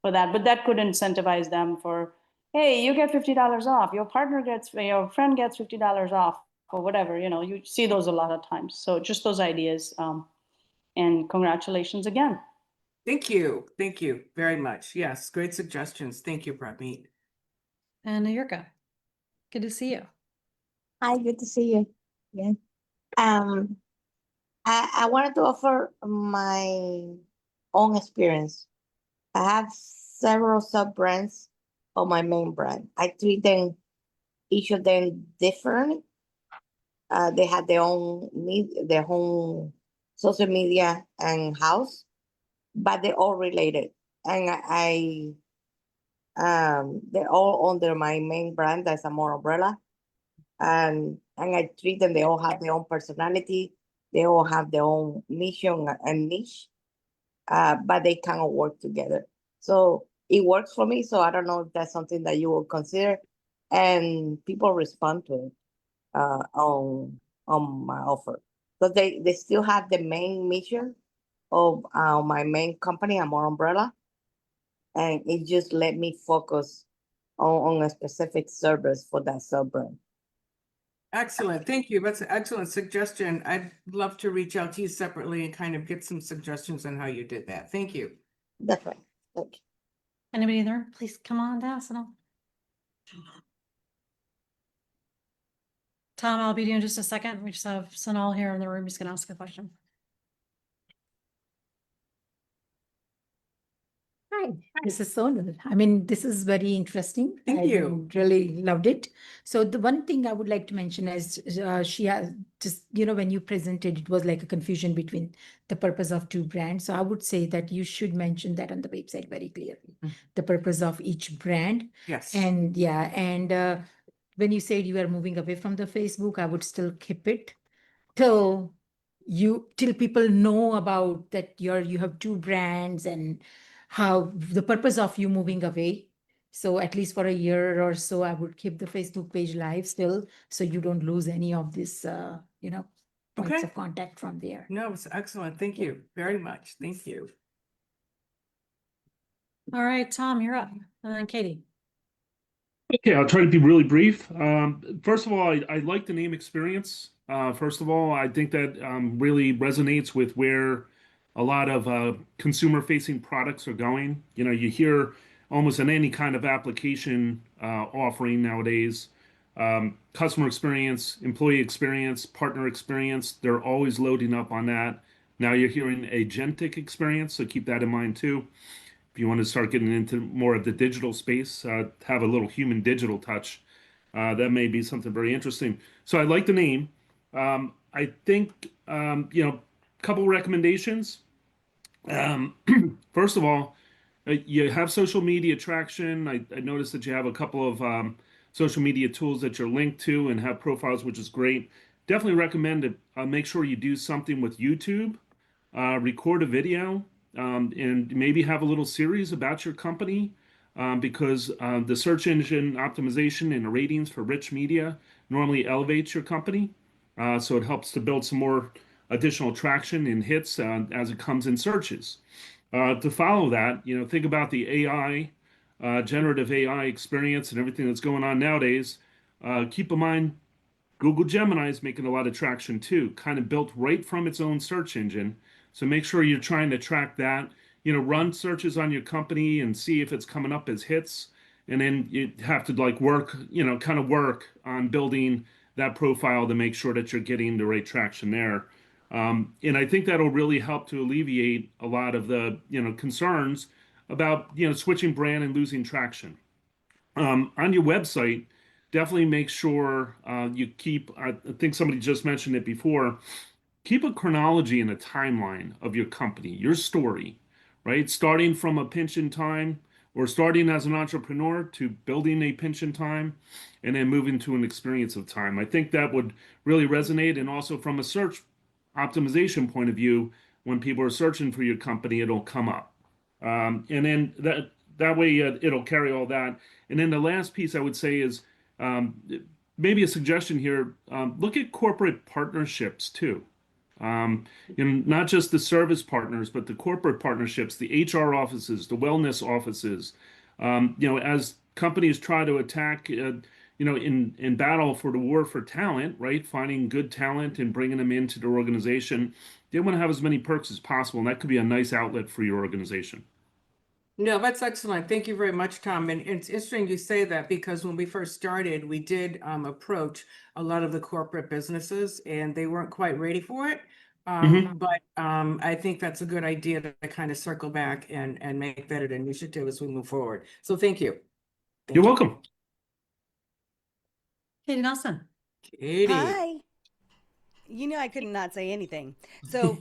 [SPEAKER 5] for that, but that could incentivize them for, hey, you get $50 off, your friend gets $50 off, or whatever. You see those a lot of times. So just those ideas, and congratulations again.
[SPEAKER 18] Thank you. Thank you very much. Yes, great suggestions. Thank you, Prabmeet.
[SPEAKER 3] And New Yorker, good to see you.
[SPEAKER 14] Hi, good to see you. Yeah. I wanted to offer my own experience. I have several sub brands of my main brand. I treat them, each of them different. They have their own social media and house, but they're all related. And they're all under my main brand, that's Amor Umbrella. And I treat them, they all have their own personality, they all have their own mission and niche, but they kind of work together. So it works for me. So I don't know if that's something that you will consider. And people respond to it on my offer. So they still have the main mission of my main company, Amor Umbrella. And it just let me focus on a specific service for that sub brand.
[SPEAKER 18] Excellent. Thank you. That's an excellent suggestion. I'd love to reach out to you separately and kind of get some suggestions on how you did that. Thank you.
[SPEAKER 14] Definitely. Thank you.
[SPEAKER 3] Anybody there? Please come on down, Sonal. Tom, I'll be doing just a second. We just have Sonal here in the room. He's going to ask a question.
[SPEAKER 8] Hi, this is Sonal. I mean, this is very interesting.
[SPEAKER 18] Thank you.
[SPEAKER 8] Really loved it. So the one thing I would like to mention is she has just, when you presented, it was like a confusion between the purpose of two brands. So I would say that you should mention that on the website very clearly, the purpose of each brand.
[SPEAKER 18] Yes.
[SPEAKER 8] And when you said you are moving away from the Facebook, I would still keep it till people know about that you have two brands and how the purpose of you moving away. So at least for a year or so, I would keep the Facebook page live still, so you don't lose any of this, points of contact from there.
[SPEAKER 18] No, it's excellent. Thank you very much. Thank you.
[SPEAKER 3] All right, Tom, you're up. And then Katie.
[SPEAKER 12] Okay, I'll try to be really brief. First of all, I like the name Experience. First of all, I think that really resonates with where a lot of consumer-facing products are going. You hear almost in any kind of application offering nowadays, customer experience, employee experience, partner experience, they're always loading up on that. Now you're hearing agentic experience, so keep that in mind too. If you want to start getting into more of the digital space, have a little human digital touch, that may be something very interesting. So I like the name. I think, couple recommendations. First of all, You have social media traction. I noticed that you have a couple of social media tools that you're linked to and have profiles, which is great. Definitely recommend to make sure you do something with YouTube, record a video, and maybe have a little series about your company, because the search engine optimization and ratings for rich media normally elevates your company. So it helps to build some more additional traction and hits as it comes in searches. To follow that, think about the AI, generative AI experience and everything that's going on nowadays. Keep in mind, Google Gemini is making a lot of traction too, kind of built right from its own search engine. So make sure you're trying to track that. Run searches on your company and see if it's coming up as hits. And then you have to work, kind of work on building that profile to make sure that you're getting the right traction there. And I think that'll really help to alleviate a lot of the, concerns about, switching brand and losing traction. On your website, definitely make sure you keep, I think somebody just mentioned it before, keep a chronology and a timeline of your company, your story, right? Starting from a pinch in time or starting as an entrepreneur to building a pinch in time and then moving to an experience of time. I think that would really resonate. And also from a search optimization point of view, when people are searching for your company, it'll come up. And then that way it'll carry all that. And then the last piece I would say is maybe a suggestion here, look at corporate partnerships too. Not just the service partners, but the corporate partnerships, the HR offices, the wellness offices. As companies try to attack, in battle for the war for talent, right? Finding good talent and bringing them into their organization. They want to have as many perks as possible, and that could be a nice outlet for your organization.
[SPEAKER 18] No, that's excellent. Thank you very much, Tom. And it's interesting you say that because when we first started, we did approach a lot of the corporate businesses and they weren't quite ready for it. But I think that's a good idea to kind of circle back and make that an initiative as we move forward. So thank you.
[SPEAKER 12] You're welcome.
[SPEAKER 7] Katie Nelson.
[SPEAKER 18] Katie.
[SPEAKER 6] Hi. I could not say anything. So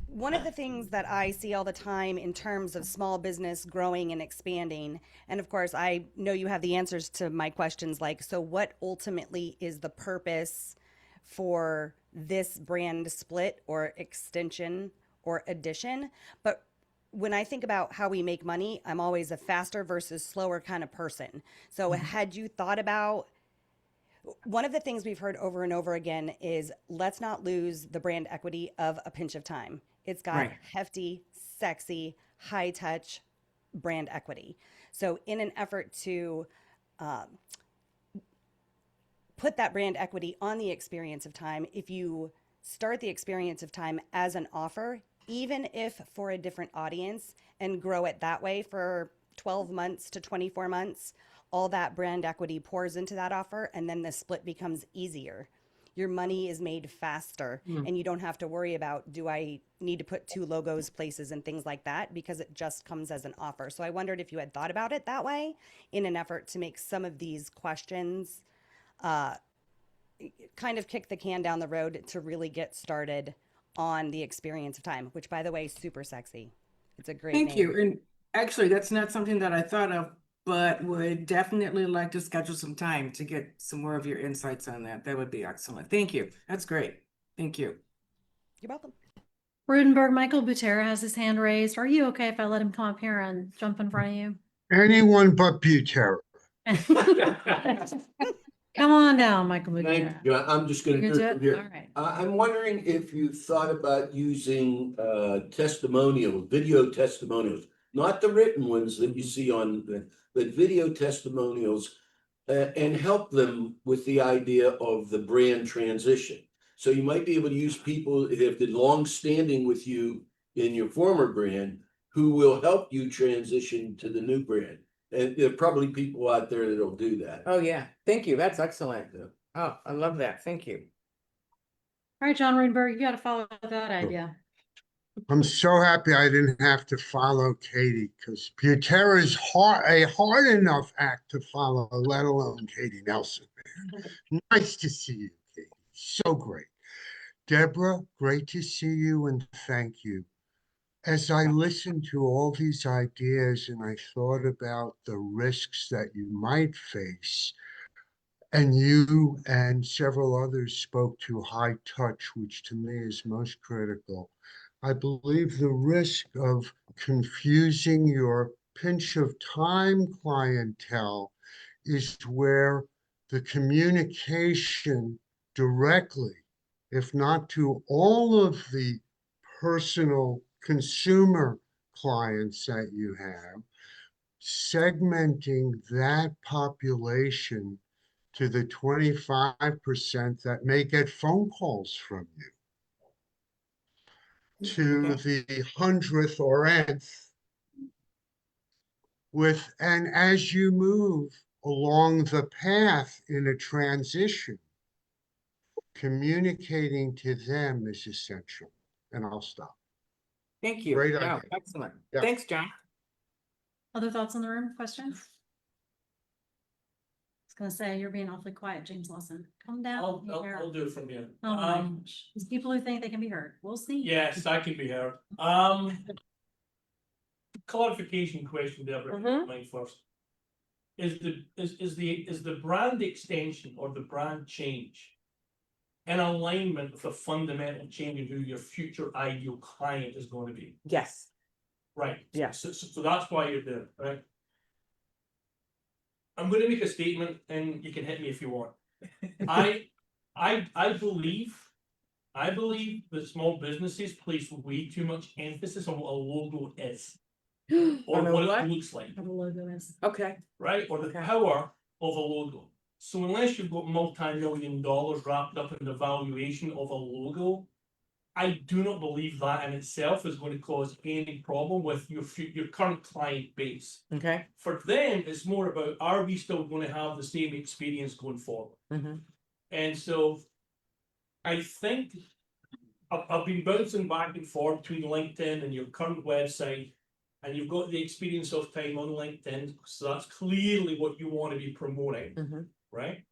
[SPEAKER 6] one of the things that I see all the time in terms of small business growing and expanding, and of course, I know you have the answers to my questions like, so what ultimately is the purpose for this brand split or extension or addition? But when I think about how we make money, I'm always a faster versus slower kind of person. So had you thought about, one of the things we've heard over and over again is let's not lose the brand equity of a pinch of time. It's got hefty, sexy, high touch brand equity. So in an effort to put that brand equity on the experience of time, if you start the experience of time as an offer, even if for a different audience, and grow it that way for 12 months to 24 months, all that brand equity pours into that offer, and then the split becomes easier. Your money is made faster, and you don't have to worry about, do I need to put 2 logos places and things like that, because it just comes as an offer. So I wondered if you had thought about it that way in an effort to make some of these questions kind of kick the can down the road to really get started on the experience of time, which, by the way, super sexy. It's a great name.
[SPEAKER 18] Thank you. And actually, that's not something that I thought of, but would definitely like to schedule some time to get some more of your insights on that. That would be excellent. Thank you. That's great. Thank you.
[SPEAKER 6] You're welcome.
[SPEAKER 7] Rudenberg, Michael Butera has his hand raised. Are you okay if I let him come up here and jump in front of you?
[SPEAKER 9] Anyone but Butera.
[SPEAKER 7] Come on down, Michael Butera.
[SPEAKER 17] Thank you. I'm just going to do it from here.
[SPEAKER 7] All right.
[SPEAKER 17] I'm wondering if you thought about using testimonials, video testimonials, not the written ones that you see on the, but video testimonials, and help them with the idea of the brand transition. So you might be able to use people that have been long standing with you in your former brand who will help you transition to the new brand. And there are probably people out there that'll do that.
[SPEAKER 18] Oh, yeah. Thank you. That's excellent. Oh, I love that. Thank you.
[SPEAKER 7] All right, John Rudenberg, you got to follow that idea.
[SPEAKER 9] I'm so happy I didn't have to follow Katie, because Butera is a hard enough act to follow, let alone Katie Nelson. Nice to see you, Katie. So great. Deborah, great to see you, and thank you. as I listened to all these ideas and I thought about the risks that you might face, and you and several others spoke to high touch, which to me is most critical. I believe the risk of confusing your pinch of time clientele is where the communication directly, if not to all of the personal consumer clients that you have, segmenting that population to the 25% that may get phone calls from you, to the 100th or nth, and as you move along the path in a transition, communicating to them is essential. And I'll stop.
[SPEAKER 18] Thank you.
[SPEAKER 9] Great
[SPEAKER 18] No,
[SPEAKER 9] idea.
[SPEAKER 18] excellent.
[SPEAKER 9] Yeah.
[SPEAKER 18] Thanks, John.
[SPEAKER 7] Other thoughts in the room, questions? I was gonna say, you're being awfully quiet, James Lawson. Come down.
[SPEAKER 2] I'll do it from here.
[SPEAKER 7] Oh my gosh. There's people who think they can be heard. We'll see.
[SPEAKER 2] Yes, I can be heard. Clarification question, Deborah, mine first. Is the brand extension or the brand change in alignment with the fundamental change in who your future ideal client is going to be?
[SPEAKER 18] Yes.
[SPEAKER 2] Right.
[SPEAKER 18] Yeah.
[SPEAKER 2] So that's why you're there, right? I'm going to make a statement, and you can hit me if you want. I believe that small businesses place way too much emphasis on what a logo is, or what it looks like.
[SPEAKER 7] What a logo is.
[SPEAKER 18] Okay.
[SPEAKER 2] Right? Or the power of a logo. So unless you've got multi-million dollars wrapped up in the valuation of a logo, I do not believe that in itself is going to cause any problem with your current client base.
[SPEAKER 18] Okay.
[SPEAKER 2] For them, it's more about, are we still going to have the same experience going forward? And so I think I've been bouncing back and forth between LinkedIn and your current website, and you've got the experience of time on LinkedIn, so that's clearly what you want to be promoting, right?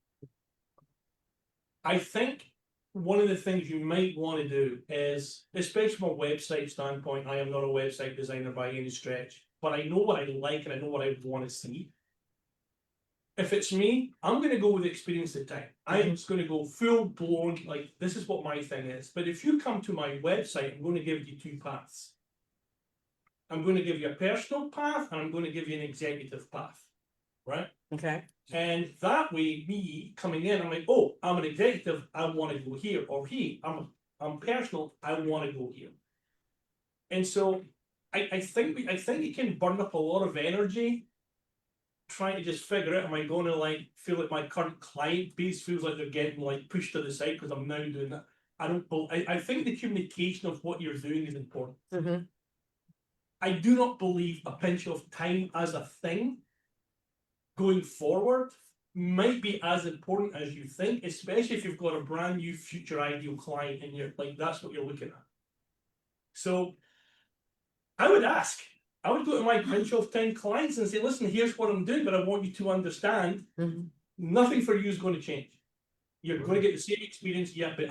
[SPEAKER 2] I think one of the things you might want to do is, especially from a website standpoint, I am not a website designer by any stretch, but I know what I like and I know what I want to see. If it's me, I'm going to go with the experience of time. I'm just going to go full blown, like, this is what my thing is. But if you come to my website, I'm going to give you two paths. I'm going to give you a personal path and I'm going to give you an executive path, right?
[SPEAKER 18] Okay.
[SPEAKER 2] And that way, me coming in, I'm like, oh, I'm an executive, I want to go here, or hey, I'm personal, I want to go here. And so I think it can burn up a lot of energy trying to just figure out, am I going to like feel like my current client base feels like they're getting like pushed to the side because I'm now doing that. I think the communication of what you're doing is important. I do not believe a pinch of time as a thing going forward might be as important as you think, especially if you've got a brand new future ideal client and you're like, that's what you're looking at. So I would go to my pinch of time clients and say, listen, here's what I'm doing, but I want you to understand nothing for you is going to change. You're going to get the same experience, yeah, but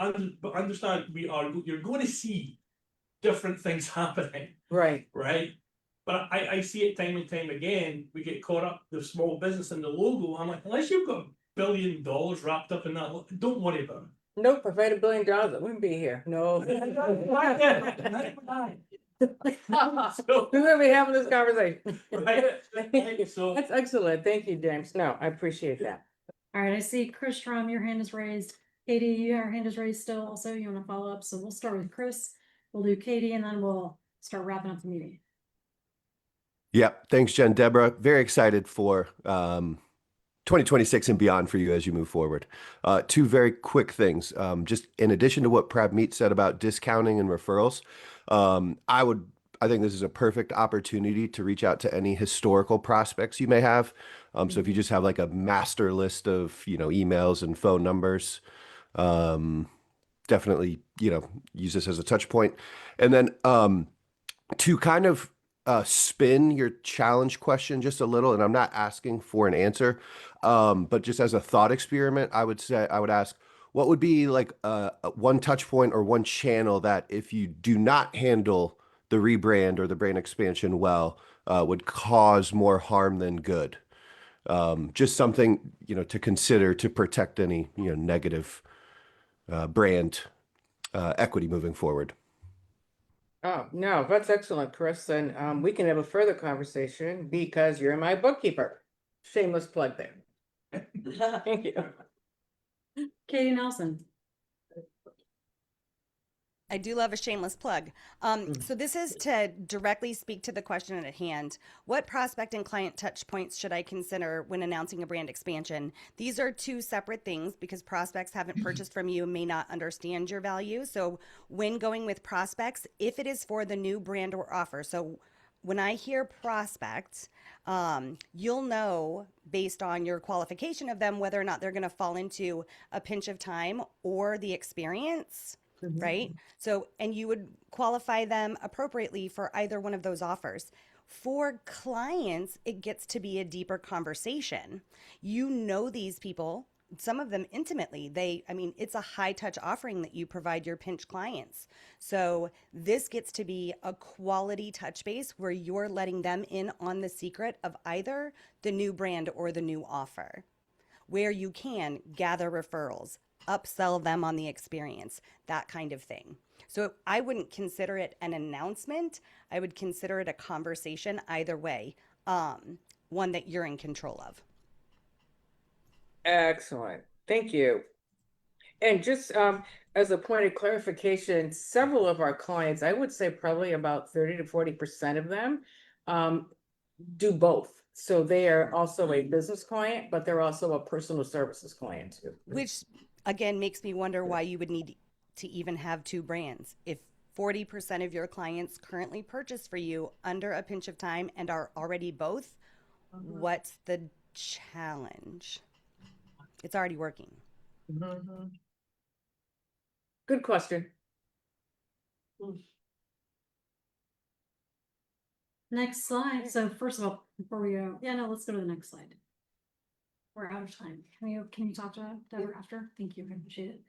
[SPEAKER 2] understand you're going to see different things happening.
[SPEAKER 18] Right.
[SPEAKER 2] Right. But I see it time and time again. We get caught up the small business and the logo. I'm like, unless you've got $1 billion wrapped up in that, don't worry about it.
[SPEAKER 18] Nope, if I had $1 billion, I wouldn't be here. No. We're gonna be having this conversation.
[SPEAKER 2] Right. So
[SPEAKER 18] that's excellent. Thank you, James. No, I appreciate that.
[SPEAKER 7] All right, I see Chris Strom, your hand is raised. Katie, your hand is raised still also. You want to follow up? So we'll start with Chris. We'll do Katie and then we'll start wrapping up the meeting.
[SPEAKER 11] Yep. Thanks, Jen. Deborah, very excited for 2026 and beyond for you as you move forward. Two very quick things. Just in addition to what Prabmeet said about discounting and referrals, I think this is a perfect opportunity to reach out to any historical prospects you may have. So if you just have like a master list of, emails and phone numbers, definitely, use this as a touch point. And then to kind of spin your challenge question just a little, and I'm not asking for an answer, but just as a thought experiment, I would ask, what would be like one touch point or one channel that if you do not handle the rebrand or the brand expansion well would cause more harm than good. Just something, to consider to protect any, negative brand equity moving forward.
[SPEAKER 4] Oh, no, that's excellent, Chris. And we can have a further conversation because you're my bookkeeper. Shameless plug there. Thank you.
[SPEAKER 7] Katie Nelson.
[SPEAKER 6] I do love a shameless plug. So this is to directly speak to the question at hand. What prospect and client touch points should I consider when announcing a brand expansion? These are two separate things because prospects haven't purchased from you and may not understand your value. So when going with prospects, if it is for the new brand or offer, so when I hear prospects, you'll know based on your qualification of them whether or not they're going to fall into a pinch of time or the experience. Right? So, and you would qualify them appropriately for either one of those offers. For clients, it gets to be a deeper conversation. You know these people, some of them intimately. It's a high touch offering that you provide your pinch clients. So this gets to be a quality touch base where you're letting them in on the secret of either the new brand or the new offer, where you can gather referrals, upsell them on the experience, that kind of thing. So I wouldn't consider it an announcement. I would consider it a conversation either way, one that you're in control of.
[SPEAKER 4] Excellent. Thank you. And just as a point of clarification, several of our clients, I would say probably about 30 to 40% of them do both. So they are also a business client, but they're also a personal services client too.
[SPEAKER 6] Which again makes me wonder why you would need to even have two brands. If 40% of your clients currently purchase for you under a pinch of time and are already both, what's the challenge? It's already working.
[SPEAKER 4] Good question.
[SPEAKER 7] Next slide. So first of all, before we go, let's go to the next slide. We're out of time. Can you talk to Deborah after? Thank you. I appreciate it.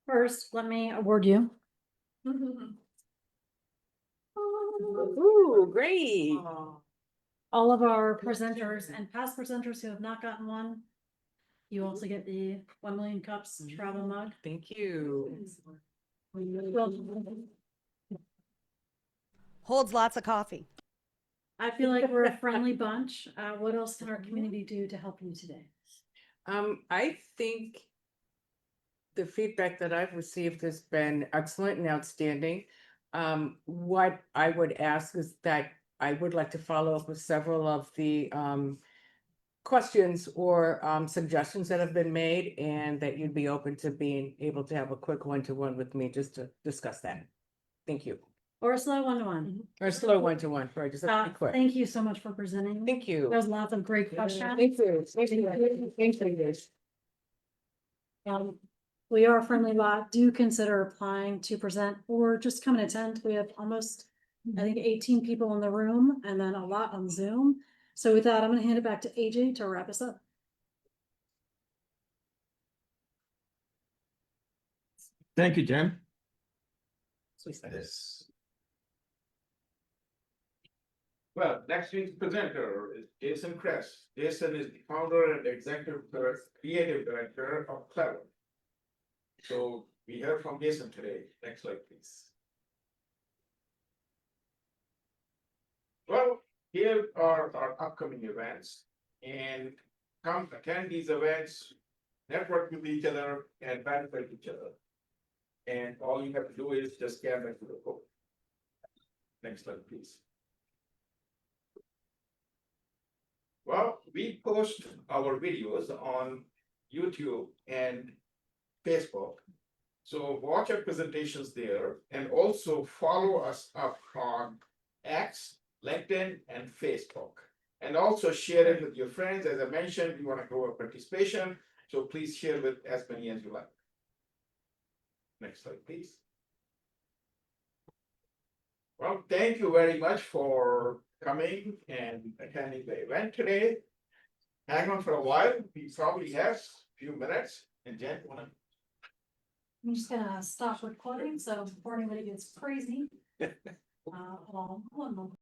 [SPEAKER 7] First, let me award you.
[SPEAKER 4] Ooh, great.
[SPEAKER 7] All of our presenters and past presenters who have not gotten one, you also get the 1 Million Cups travel mug.
[SPEAKER 4] Thank you.
[SPEAKER 6] Holds lots of coffee.
[SPEAKER 7] I feel like we're a friendly bunch. What else can our community do to help you today?
[SPEAKER 4] I think the feedback that I've received has been excellent and outstanding. What I would ask is that I would like to follow up with several of the questions or suggestions that have been made, and that you'd be open to being able to have a quick one-to-one with me just to discuss that. Thank you.
[SPEAKER 7] Or a slow one-to-one.
[SPEAKER 4] Or a slow one-to-one, right? Just a quick.
[SPEAKER 7] Thank you so much for presenting.
[SPEAKER 4] Thank you.
[SPEAKER 7] There's lots of great questions.
[SPEAKER 4] Thank you. Thank you.
[SPEAKER 7] We are a friendly lot. Do consider applying to present or just come and attend. We have almost, I think, 18 people in the room and then a lot on Zoom. So with that, I'm going to hand it back to AJ to wrap us up.
[SPEAKER 1] Thank you, Jen. Well, next week's presenter is Jason Kress. Jason is the founder and executive creative director of Clever. So we heard from Jason today. Next slide, please. Well, here are our upcoming events, and come attend these events, network with each other, and benefit each other. And all you have to do is just scan that to the code. Next slide, please. Well, we post our videos on YouTube and Facebook. So watch our presentations there, and also follow us up on X, LinkedIn, and Facebook. And also share it with your friends. As I mentioned, we want to grow our participation, so please share with as many as you like. Next slide, please. Well, thank you very much for coming and attending the event today. Hang on for a while. We probably have a few minutes. And Jen, you want to?
[SPEAKER 7] I'm just gonna stop recording, so before anybody gets crazy.
[SPEAKER 3] One moment.